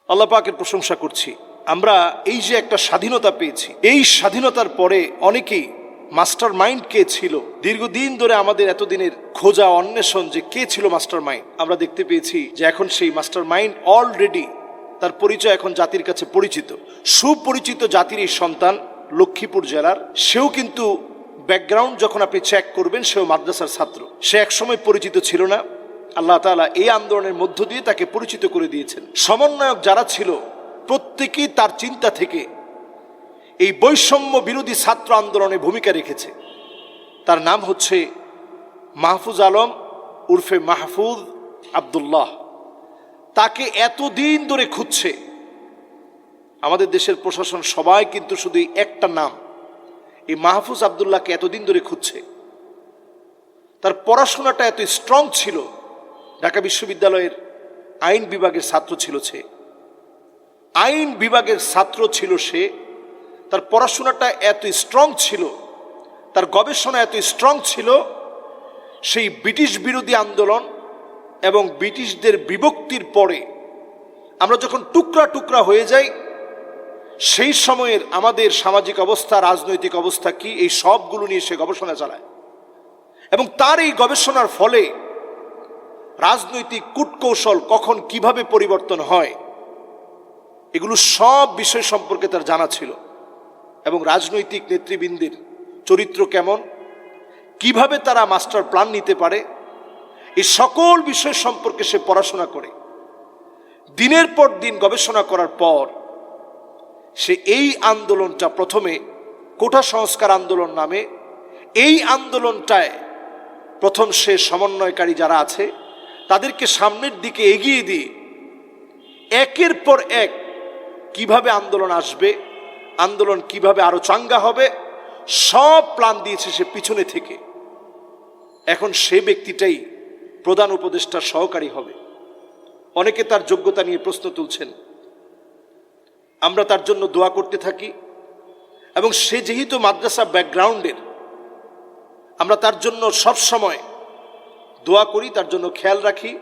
আল্লাহ পাকের প্রশংসা করছি। আমরা এই যে একটা স্বাধীনতা পেয়েছি, এই স্বাধীনতার পরে অনেকেই মাস্টার মাইন্ড কে ছিল, দীর্ঘদিন ধরে আমাদের এতদিনের খোঁজা অন্বেষণ যে কে ছিল মাস্টার মাইন্ড, আমরা দেখতে পেয়েছি যে এখন সেই মাস্টার মাইন্ড অলরেডি তার পরিচয় এখন জাতির কাছে পরিচিত। সুপরিচিত জাতির এই সন্তান, লক্ষ্মীপুর জেলার, সেও কিন্তু ব্যাকগ্রাউন্ড যখন আপনি চেক করবেন সেও মাদ্রাসার ছাত্র। সে একসময় পরিচিত ছিল না, আল্লাহ তাআলা এই আন্দোলনের মধ্য দিয়ে তাকে পরিচিত করে দিয়েছেন। সমন্বয়ক যারা ছিল প্রত্যেকেই তার চিন্তা থেকে এই বৈষম্য বিরোধী ছাত্র আন্দোলনে ভূমিকা রেখেছে। তার নাম হচ্ছে মাহফুজ আলম উর্ফে মাহফুজ আব্দুল্লাহ। তাকে এতদিন ধরে খুঁজছে আমাদের দেশের প্রশাসন, সবাই কিন্তু শুধু একটা নাম, এই মাহফুজ আব্দুল্লাহকে এতদিন ধরে খুঁজছে। তার পড়াশোনাটা এত স্ট্রং ছিল, ঢাকা বিশ্ববিদ্যালয়ের আইন বিভাগের ছাত্র ছিল সে, আইন বিভাগের ছাত্র ছিল সে। তার পড়াশোনাটা এত স্ট্রং ছিল, তার গবেষণা এত স্ট্রং ছিল, সেই ব্রিটিশ বিরোধী আন্দোলন এবং ব্রিটিশদের বিভক্তির পরে আমরা যখন টুকরা টুকরা হয়ে যাই, সেই সময়ের আমাদের সামাজিক অবস্থা, রাজনৈতিক অবস্থা কি, এই সবগুলো নিয়ে সে গবেষণা চালায়। এবং তার এই গবেষণার ফলে রাজনৈতিক কূটকৌশল কখন কিভাবে পরিবর্তন হয়, এগুলো সব বিষয় সম্পর্কে তার জানা ছিল। এবং রাজনৈতিক নেতৃবৃন্দের চরিত্র কেমন, কিভাবে তারা মাস্টার প্ল্যান নিতে পারে, এই সকল বিষয় সম্পর্কে সে পড়াশোনা করে দিনের পর দিন গবেষণা করার পর সে এই আন্দোলনটা, প্রথমে কোটা সংস্কার আন্দোলন নামে এই আন্দোলনটায় প্রথম সে সমন্বয়কারী যারা আছে তাদেরকে সামনের দিকে এগিয়ে দিয়ে একের পর এক কিভাবে আন্দোলন আসবে, আন্দোলন কিভাবে আরো চাঙ্গা হবে, সব প্ল্যান দিয়েছে সে পিছনে থেকে। এখন সে ব্যক্তিটাই প্রধান উপদেষ্টার সহকারী হবে। অনেকে তার যোগ্যতা নিয়ে প্রশ্ন তুলছেন, আমরা তার জন্য দোয়া করতে থাকি। এবং সে যেহেতু মাদ্রাসা ব্যাকগ্রাউন্ডের, আমরা তার জন্য সব সময় দোয়া করি, তার জন্য খেয়াল রাখি।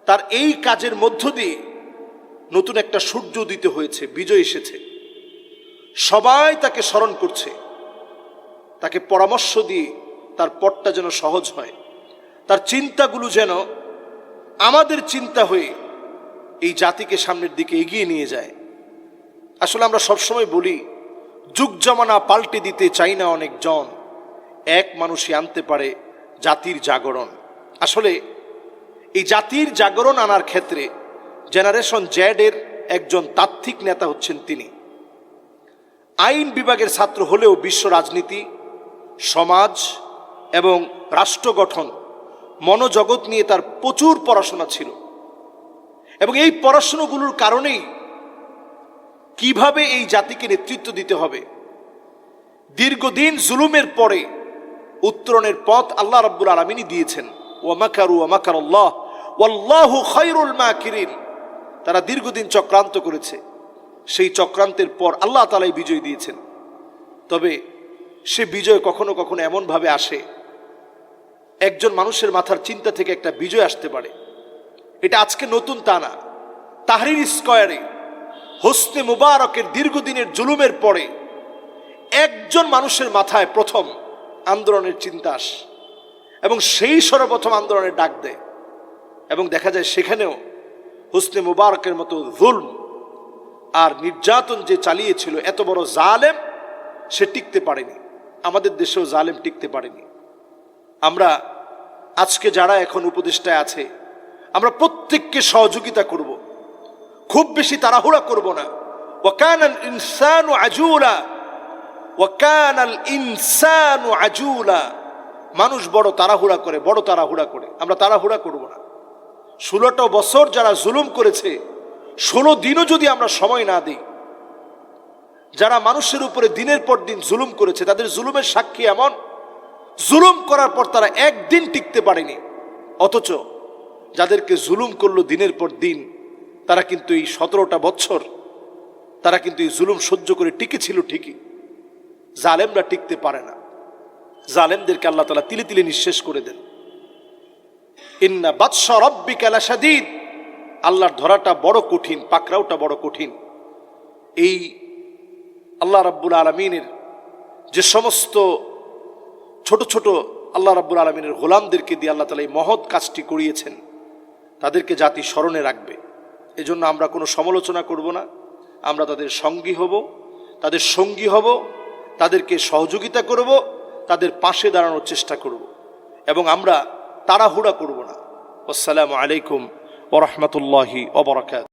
তার এই কাজের মধ্য দিয়ে নতুন একটা সূর্য উদিত হয়েছে, বিজয় এসেছে। সবাই তাকে স্মরণ করছে, তাকে পরামর্শ দিয়ে তার পথটা যেন সহজ হয়, তার চিন্তাগুলো যেন আমাদের চিন্তা হয়ে এই জাতিকে সামনের দিকে এগিয়ে নিয়ে যায়। আসলে আমরা সবসময় বলি, যুগ জামানা পাল্টে দিতে চাই না অনেকজন, এক মানুষই আনতে পারে জাতির জাগরণ। আসলে এই জাতির জাগরণ আনার ক্ষেত্রে জেনারেশন জেড এর একজন তাত্ত্বিক নেতা হচ্ছেন তিনি। আইন বিভাগের ছাত্র হলেও বিশ্ব রাজনীতি, সমাজ এবং রাষ্ট্র গঠন, মনোজগৎ নিয়ে তার প্রচুর পড়াশোনা ছিল। এবং এই পড়াশোনাগুলোর কারণেই কিভাবে এই জাতিকে নেতৃত্ব দিতে হবে, দীর্ঘদিন জুলুমের পরে উত্তরণের পথ আল্লাহ রাব্বুল আলামিনই দিয়েছেন। ওয়া মাকারু ওয়া মাকারাল্লাহ ওয়াল্লাহু খায়রুল মাকিরিন। তারা দীর্ঘদিন চক্রান্ত করেছে, সেই চক্রান্তের পর আল্লাহ তাআলাই বিজয় দিয়েছেন। তবে সে বিজয় কখনো কখনো এমনভাবে আসে, একজন মানুষের মাথার চিন্তা থেকে একটা বিজয় আসতে পারে। এটা আজকে নতুন তা না। তাহরির স্কয়ারে হোসনে মুবারকের দীর্ঘদিনের জুলুমের পরে একজন মানুষের মাথায় প্রথম আন্দোলনের চিন্তা আসে এবং সেই সর্বপ্রথম আন্দোলনের ডাক দেয়। এবং দেখা যায় সেখানেও হোসনে মুবারকের মতো জুলম আর নির্যাতন যে চালিয়েছিল, এত বড় জালেম, সে টিকতে পারেনি। আমাদের দেশেও জালেম টিকতে পারেনি। আমরা আজকে যারা এখন উপদেষ্টায় আছে, আমরা প্রত্যেককে সহযোগিতা করব, খুব বেশি তাড়াহুড়া করব না। ওয়াকানাল ইনসানু আজুলা, ওয়াকানাল ইনসানু আজুলা। মানুষ বড় তাড়াহুড়া করে, বড় তাড়াহুড়া করে। আমরা তাড়াহুড়া করব না। 16টা বছর যারা জুলুম করেছে, 16 দিনও যদি আমরা সময় না দিই, যারা মানুষের উপরে দিনের পর দিন জুলুম করেছে, তাদের জুলুমের সাক্ষী এমন, জুলুম করার পর তারা একদিন টিকতে পারেনি। অথচ যাদেরকে জুলুম করলো দিনের পর দিন, তারা কিন্তু এই 17টা বছর তারা কিন্তু এই জুলুম সহ্য করে টিকেছিল ঠিকই। জালেমরা টিকতে পারে না। জালেমদেরকে আল্লাহ তাআলা তিলে তিলে নিঃশেষ করে দেন। ইন্না বাতশা রাব্বিকা লাশাদীদ। আল্লাহর ধরাটা বড় কঠিন, পাকড়াওটা বড় কঠিন। এই আল্লাহ রাব্বুল আলামিনের যে সমস্ত ছোট ছোট আল্লাহ রাব্বুল আলামিনের গোলামদেরকে দিয়ে আল্লাহ তাআলা এই মহৎ কাজটি করিয়েছেন, তাদেরকে জাতি স্মরণে রাখবে। এজন্য আমরা কোনো সমালোচনা করব না, আমরা তাদের সঙ্গী হব, তাদের সঙ্গী হব, তাদেরকে সহযোগিতা করব, তাদের পাশে দাঁড়ানোর চেষ্টা করব, এবং আমরা তাড়াহুড়া করব না। আসসালামু আলাইকুম ওয়া রাহমাতুল্লাহি ওয়া বারাকাতুহু।